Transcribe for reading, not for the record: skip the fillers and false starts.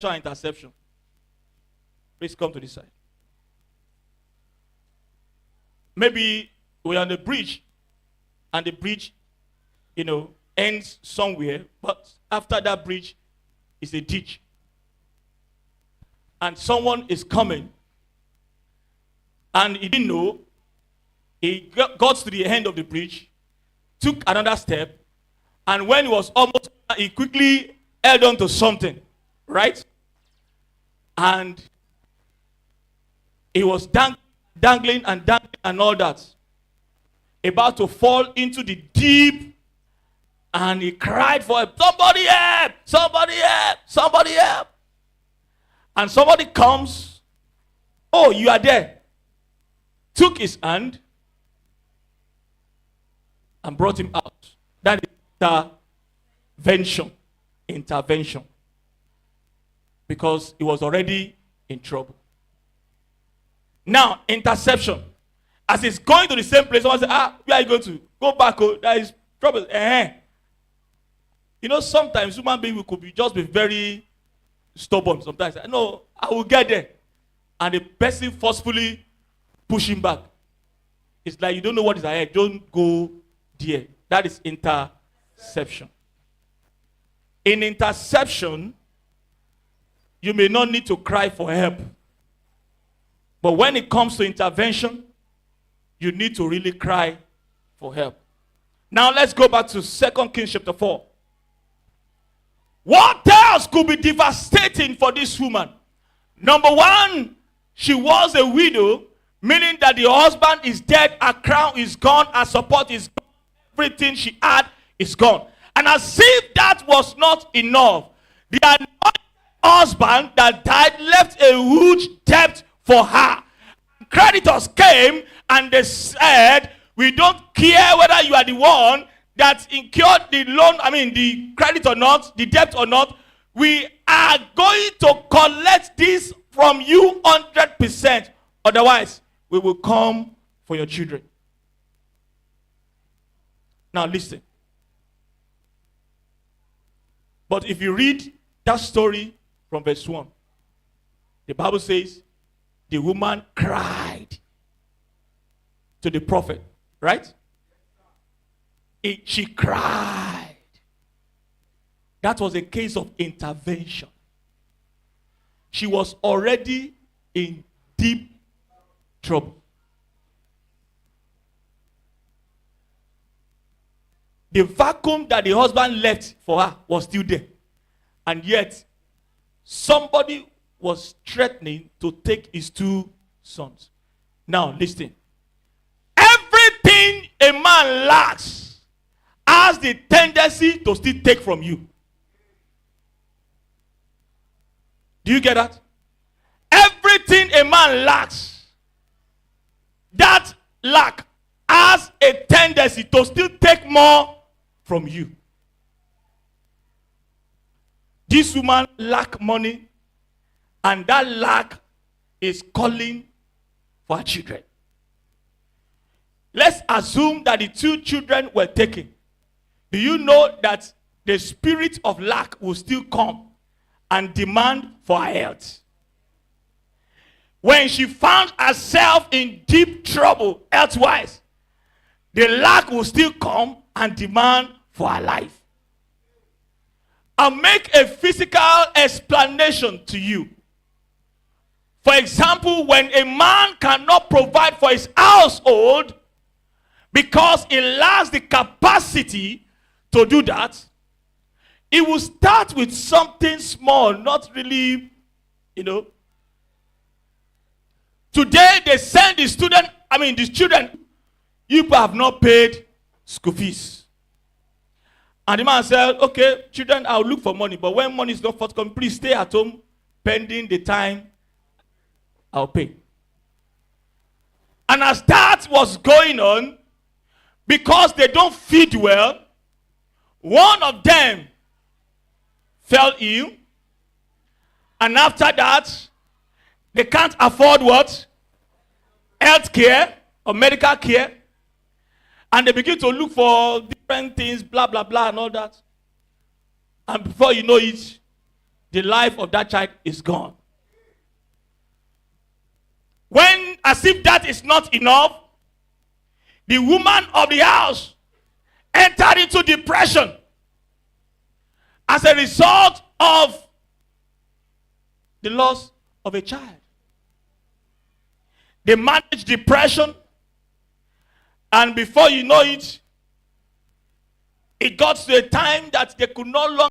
interception. Please come to this side. Maybe we're on the bridge, and the bridge, ends somewhere, but after that bridge is a ditch. And someone is coming, and he didn't know. He got to the end of the bridge, took another step, and when he was almost, he quickly held on to something, right? And he was dangling and all that, about to fall into the deep, and he cried for help. Somebody help! Somebody help! Somebody help! And somebody comes. Oh, you are there. Took his hand and brought him out. That is intervention. Intervention. Because he was already in trouble. Now, interception. As he's going to the same place, someone says, where are you going to? Go back, there is trouble. Sometimes human beings could just be very stubborn sometimes. No, I will get there. And the person forcefully push him back. It's like you don't know what is ahead. Don't go there. That is interception. In interception, you may not need to cry for help. But when it comes to intervention, you need to really cry for help. Now let's go back to 2 Kings chapter 4. What else could be devastating for this woman? Number one, she was a widow, meaning that the husband is dead, her crown is gone, her support is gone, everything she had is gone. And as if that was not enough, the anointed husband that died left a huge debt for her. Creditors came and they said, we don't care whether you are the one that incurred the loan, the credit or not, the debt or not. We are going to collect this from you 100%. Otherwise, we will come for your children. Now listen. But if you read that story from verse 1, the Bible says, the woman cried to the prophet, right? She cried. That was a case of intervention. She was already in deep trouble. The vacuum that the husband left for her was still there. And yet, somebody was threatening to take his 2 sons. Now, listen. Everything a man lacks has the tendency to still take from you. Do you get that? Everything a man lacks, that lack has a tendency to still take more from you. This woman lacked money, and that lack is calling for her children. Let's assume that the 2 children were taken. Do you know that the spirit of lack will still come and demand for her health? When she found herself in deep trouble health-wise, the lack will still come and demand for her life. I'll make a physical explanation to you. For example, when a man cannot provide for his household because he lacks the capacity to do that, he will start with something small, not really, Today they send the children, you have not paid school fees. And the man said, okay, children, I'll look for money, but when money is not forthcoming, please stay at home pending the time I'll pay. And as that was going on, because they don't feed well, one of them fell ill, and after that, they can't afford what? Health care or medical care. And they begin to look for different things, blah, blah, blah, and all that. And before you know it, the life of that child is gone. When, as if that is not enough, the woman of the house entered into depression as a result of the loss of a child. They managed depression, and before you know it, it got to a time that they could no longer